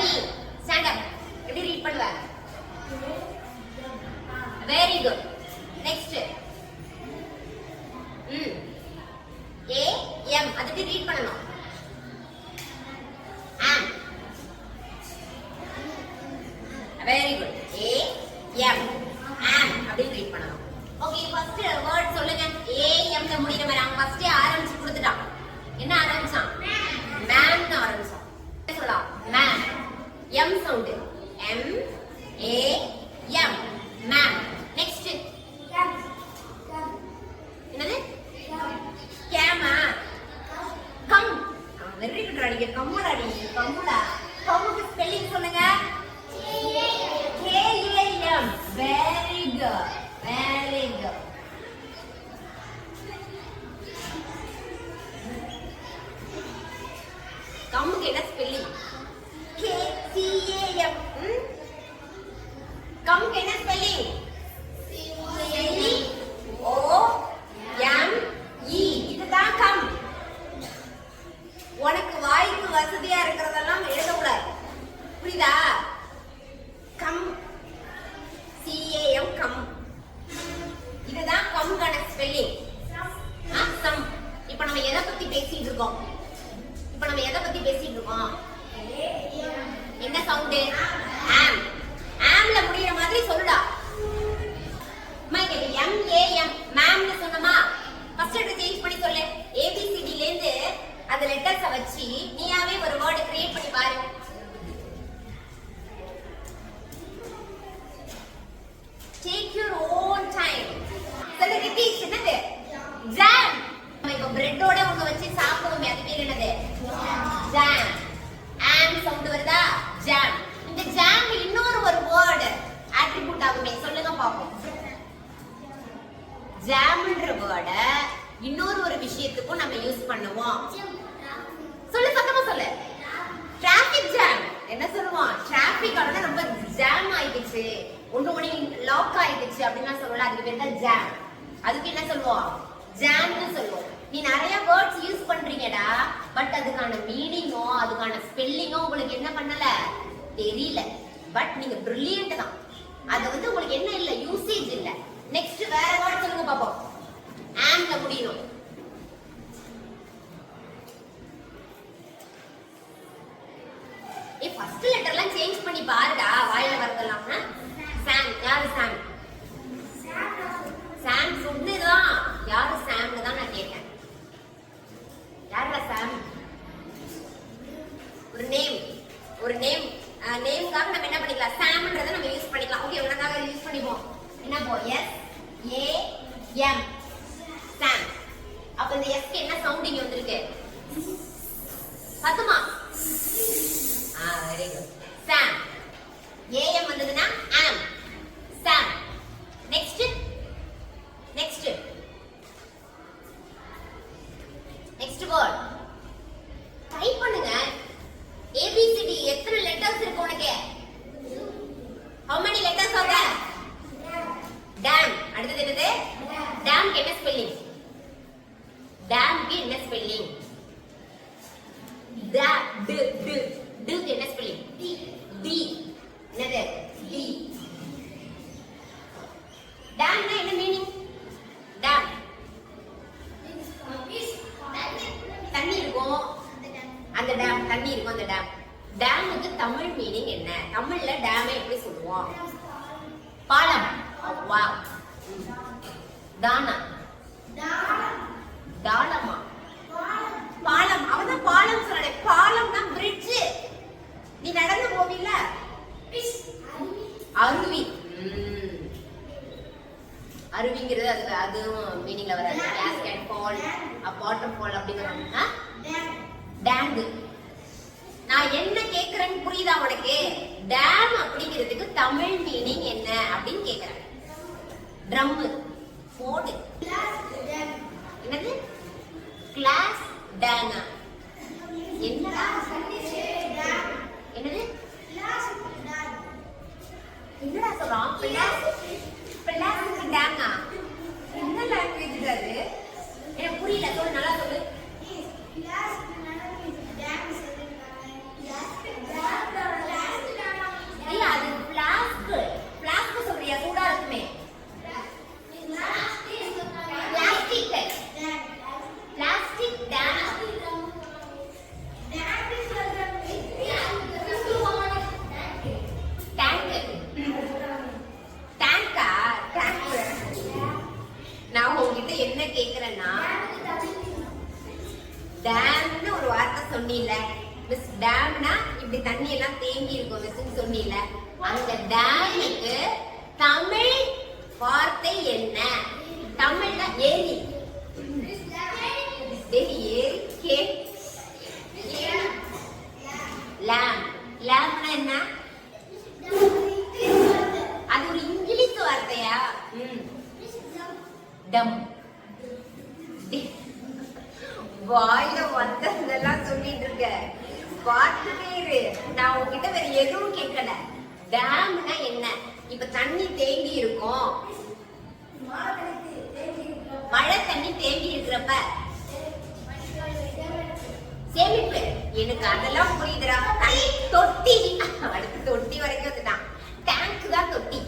Sunny. Stand up. எப்படி read பண்ணுவ? Very good. Next. A M அது எப்படி ரீட் பண்ணனும்? Am. Very good. A M am அப்படி ரீட் பண்ணனும். ஓகே ஃபர்ஸ்ட் வேர்ட் சொல்லுங்க. A M ல முடியற மாதிரி அவன் ஃபர்ஸ்ட் ஆரம்பிச்சு கொடுத்துட்டான். என்ன ஆரம்பிச்சான்? மேம் னு ஆரம்பிச்சான். என்ன சொல்லலாம்? Ma'am. M sound. M A M ma'am. Next என்னது? கேமா. கம். வெரி குட் ராடி. கம்முடா டி. கம்முடா. கம்முக்கு ஸ்பெல்லிங் சொல்லுங்க. K A M. Very good. Very good. கம்முக்கு என்ன spelling? K C A M. கம்முக்கு என்ன spelling? C O M E. இதுதான் கம். உனக்கு வாய்க்கு வசதியா இருக்கிறதெல்லாம் எழுதக்கூடாது. புரியுதா? Come. C A M come. இதுதான் கம்கான ஸ்பெல்லிங். சம். இப்போ நம்ம எதை பத்தி பேசிட்டு இருக்கோம்? என்ன சவுண்ட்? am. amல முடியற மாதிரி சொல்லுடா. Mike M A M ma'am னு சொன்னமா? ஃபர்ஸ்ட் லெட்டர் சேஞ்ச் பண்ணி சொல்லு. A B C D ல இருந்து அந்த லெட்டர்ஸ வச்சு நீயாவே ஒரு வேர்ட் கிரியேட் பண்ணி பாரு. Take your own time. சொல்லுங்க கிட்டி என்னது? jam. நம்ம இப்ப பிரெட்டோட உங்க வச்சு சாப்பிடுவோமே அது பேர் என்னது? jam. am சவுண்ட் வருதா? jam. இந்த jam இன்னொரு ஒரு வேர்ட் அட்ரிபியூட் ஆகுமே சொல்லுங்க பாப்போம். ஜாம்ன்ற வேர்ட இன்னொரு ஒரு விஷயத்துக்கும் நம்ம யூஸ் பண்ணுவோம். சொல்லு சத்தமா சொல்லு. Traffic jam. என்ன சொல்லுவோம்? டிராஃபிக் ஆனா ரொம்ப ஜாம் ஆயிடுச்சு, ஒண்ணு லாக் ஆயிடுச்சு அப்படினா சொல்லலாம். அதுக்கு பேர் தான் ஜாம். அதுக்கு என்ன சொல்லுவோம்? ஜாம்னு சொல்லுவோம். நீ நிறைய வேர்ட்ஸ் யூஸ் பண்றீங்கடா, பட் அதுக்கான மீனிங்கோ அதுக்கான ஸ்பெல்லிங்கோ உங்களுக்கு என்ன பண்ணல தெரியல. பட் நீங்க பிரில்லியன்ட் தான். அது வந்து உங்களுக்கு என்ன இல்ல யூசேஜ் இல்ல. நெக்ஸ்ட் வேற வேர்ட் சொல்லுங்க பாப்போம். ஆம்ல முடியணும். ஃபர்ஸ்ட் லெட்டர்லாம் சேஞ்ச் பண்ணி பாருடா, வாயில வரதெல்லாம். சாம். யாரு சாம்? சாம் சொன்னதுதான். யாரு சாம்னு தான் நான் கேட்டேன். யாரா சாம்? ஒரு நேம் நேம்காக நம்ம என்ன பண்ணிக்கலாம்? சாம்ன்றதை நம்ம யூஸ் பண்ணிக்கலாம். ஓகே, உனக்காக யூஸ் பண்ணிப்போம். என்ன போ? S A M சாம். அப்ப இந்த எஸ்க்கு என்ன சவுண்டிங் வந்திருக்கு? சத்தமா. Very good. சாம். AM வந்ததுன்னா am. Sam. Next word type பண்ணுங்க. ABCD எத்தனை லெட்டர்ஸ் இருக்கு உனக்கு? how many letters are there? dam. அடுத்து என்னது? dam க்கு என்ன ஸ்பெல்லிங்? dam க்கு என்ன ஸ்பெல்லிங்? d க்கு என்ன ஸ்பெல்லிங்? d. என்னது? d. dam னா என்ன மீனிங்? dam தண்ணி இருக்கும். அந்த டேம் தண்ணி இருக்கும். அந்த டேமுக்கு தமிழ் மீனிங் என்ன? தமிழ்ல டேமை எப்படி சொல்லுவோம்? பாலம். வாவ். தானா. தாளமா. பாலம். அவதான் பாலம் சொல்றே. பாலம்னா பிரிட்ஜ். நீ நடந்து போவீல்ல? அருவி. அருவிங்கிறது அதுவும் மீனிங்ல வராது. கேஸ்கேட் ஃபால், வாட்டர் ஃபால் அப்படிங்கறாங்க. டேம். நான் என்ன கேக்குறேன்னு புரியுதா உனக்கு? டேம் அப்படிங்கிறதுக்கு தமிழ் மீனிங் என்ன அப்படின்னு கேக்குறேன். ட்ரம். போடு. என்னது? கிளாஸ் டேனா? என்னடா? என்னது? என்னடா சொல்றான்? பிளாஸ்டிக் டேங்கா? என்ன லாங்குவேஜ் அது? எனக்கு புரியல. சொல்லு, நல்லா சொல்லு. வார்த்தை சொன்னீல மிஸ், டேம்னா இப்படி தண்ணி எல்லாம் தேங்கி இருக்கும் மிஸ் சொன்னீல, அந்த டேமுக்கு தமிழ் வார்த்தை என்ன? தமிழ்ல ஏரி. லேம்னா என்ன? அது ஒரு இங்கிலீஷ் வார்த்தையா? டம். வாயில வந்ததெல்லாம் சொல்லிட்டு இருக்க, பார்த்துட்டே இரு. நான் உங்ககிட்ட வேற எதுவும் கேட்கல. டேம்னா என்ன? இப்ப தண்ணி தேங்கி இருக்கும், மழை தண்ணி தேங்கி இருக்கிறப்ப சேமிப்பு. எனக்கு அதெல்லாம் புரியுதுடா. தொட்டி, அடுத்து தொட்டி வரைக்கும் வந்துட்டான். டேங்க் தான் தொட்டி,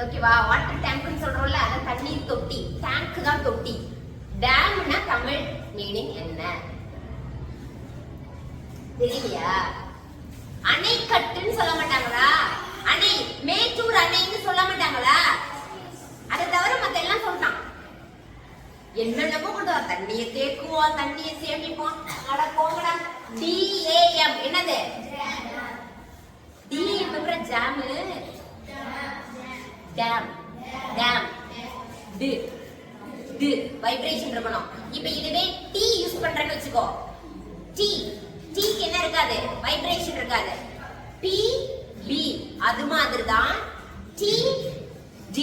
ஓகேவா? வாட்டர் டேங்க்னு சொல்றோம்ல, அது தண்ணீர் தொட்டி. டேங்க் தான் தொட்டி. டேம்னா தமிழ் மீனிங் என்ன தெரியலையா? அணைக்கட்டுன்னு சொல்ல மாட்டாங்களா? அணை, மேட்டூர் அணைன்னு சொல்ல மாட்டாங்களா? அதை தவிர மத்த எல்லாம் சொல்றான். என்னென்னமோ கொண்டு வா, தண்ணியை தேக்குவோம், தண்ணியை சேமிப்போம். அட போங்கடா. DAM என்னது? DAM jam. Dam, dam. D D vibration இருக்கணும். இப்போ இதுவே T யூஸ் பண்றேன்னு வெச்சுக்கோ. T Tக்கு என்ன இருக்காது? வைப்ரேஷன் இருக்காது. P B அது மாதிரி தான் T D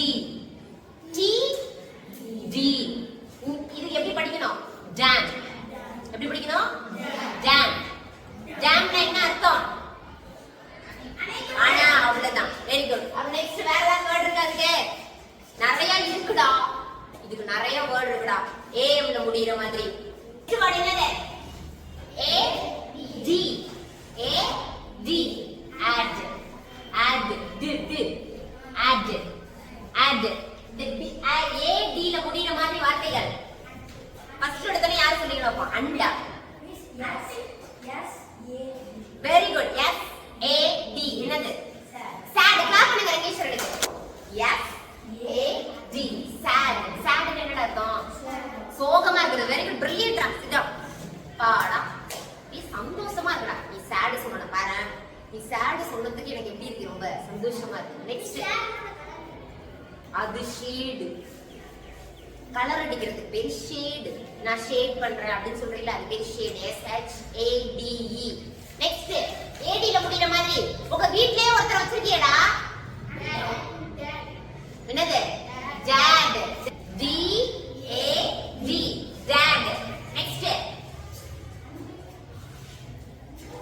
T D. இது எப்படி படிக்கணும்? டேம். எப்படி படிக்கணும்? டேம். டேம்னா என்ன அர்த்தம்? ஆனா அவ்வளவுதான். Very good. அப்ப நெக்ஸ்ட் வேற ஏதாவது வேர்ட் இருக்காதுங்க? நிறைய இருக்குடா, இதுக்கு நிறைய வேர்ட் இருக்குடா. ஏஎம்ல முடியற மாதிரி. நெக்ஸ்ட் வேர்ட் என்னது? A D A D add add d add add A D ல முடியற மாதிரி வார்த்தைகள். ஃபர்ஸ்ட் எடுத்தனே யார் சொல்லிக்கணும்? அண்டா. Very good. S A D என்னது? sad. கிளாப் பண்ணுங்க ரங்கேஸ்வரனுக்கு. S A D sad. sad என்னடா அர்த்தம்? சோகமா இருக்குது. Very good, brilliant. சிதா பாடா, நீ சந்தோஷமா இருக்கடா. நீ sad சொன்ன பாரு, நீ sad சொன்னதுக்கு எனக்கு எப்படி இருக்கு? ரொம்ப சந்தோஷமா இருக்கு. நெக்ஸ்ட், அது ஷேடு. கலர் அடிக்கிறதுக்கு பேர் ஷேடு. நான் ஷேட் பண்றேன் அப்படின்னு சொல்றீங்களா, அது பேர் ஷேட். SHADE. நெக்ஸ்ட், AD ல முடியற மாதிரி உங்க வீட்லயே ஒருத்தர் வச்சிருக்கீடா, என்னது? dad. DAD dad. Next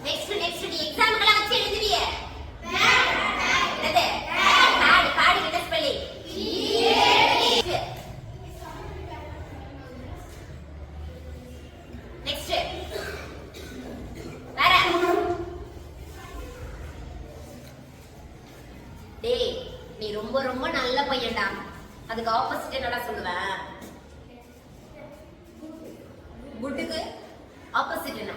next next நீ எக்ஸாம்க்குலாம் வச்சு எழுதுவியே, என்னது? பேட். பேட் என்ன ஸ்பெல்லிங்? நெக்ஸ்ட் வேற. டேய், நீ ரொம்ப ரொம்ப நல்ல பையன்டா. அதுக்கு ஆப்போசிட் என்னடா சொல்லுவேன்? குட்டுக்கு ஆப்போசிட் என்ன?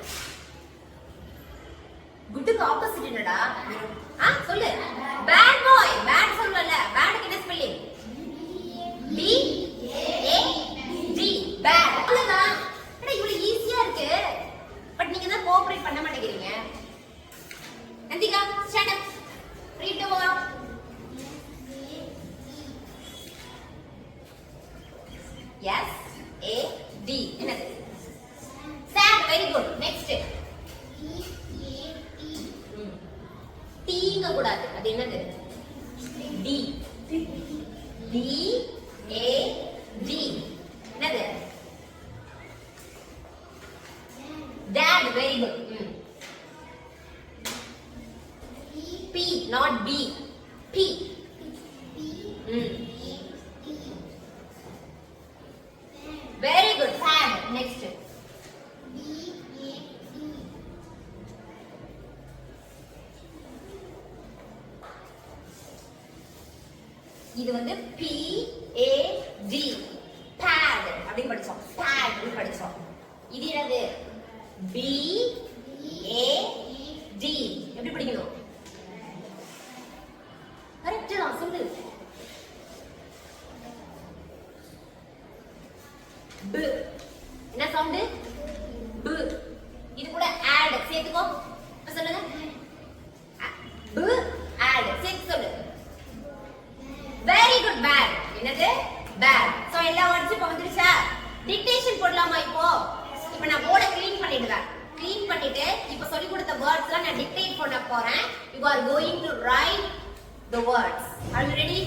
குட்டுக்கு ஆப்போசிட் என்னடா? சொல்லு. Bad boy. பேட் சொல்லல. பேட்க்கு என்ன ஸ்பெல்லிங்? BAD bad. அவ்வளவுதான். அட இவ்வளவு ஈஸியா இருக்கு. பட் நீங்க தான் கோஆபரேட் பண்ண மாட்டேங்கிறீங்க. Nandika, stand up. Read the word. SAD என்னது? sad. Very good. நெக்ஸ்ட், டீங்க கூடாது. அது என்னது? D. DAD என்னது? dad. Very good. P not B. P. Very good. Sad. Next. இது வந்து PAD pad அப்படி படிச்சோம். pad அப்படி படிச்சோம். இது என்னது? BAD எப்படி படிக்கணும்? கரெக்ட் தான், சொல்லு. B. என்ன சவுண்ட்? B. சேர்த்துக்கோ. இப்ப சொல்லுங்க. b add சேர்த்து சொல்லு. Very good back. என்னது? பேக். சோ எல்லா வேர்ட்ஸும் இப்ப வந்துருச்சா? டிக்டேஷன் போடலாமா இப்போ? இப்போ நான் போர்டை க்ளீன் பண்ணிடுவேன். க்ளீன் பண்ணிட்டு இப்போ சொல்லி கொடுத்த வேர்ட்ஸ்லாம் நான் டிக்டேட் பண்ண போறேன். You are going to write the words. Are you ready?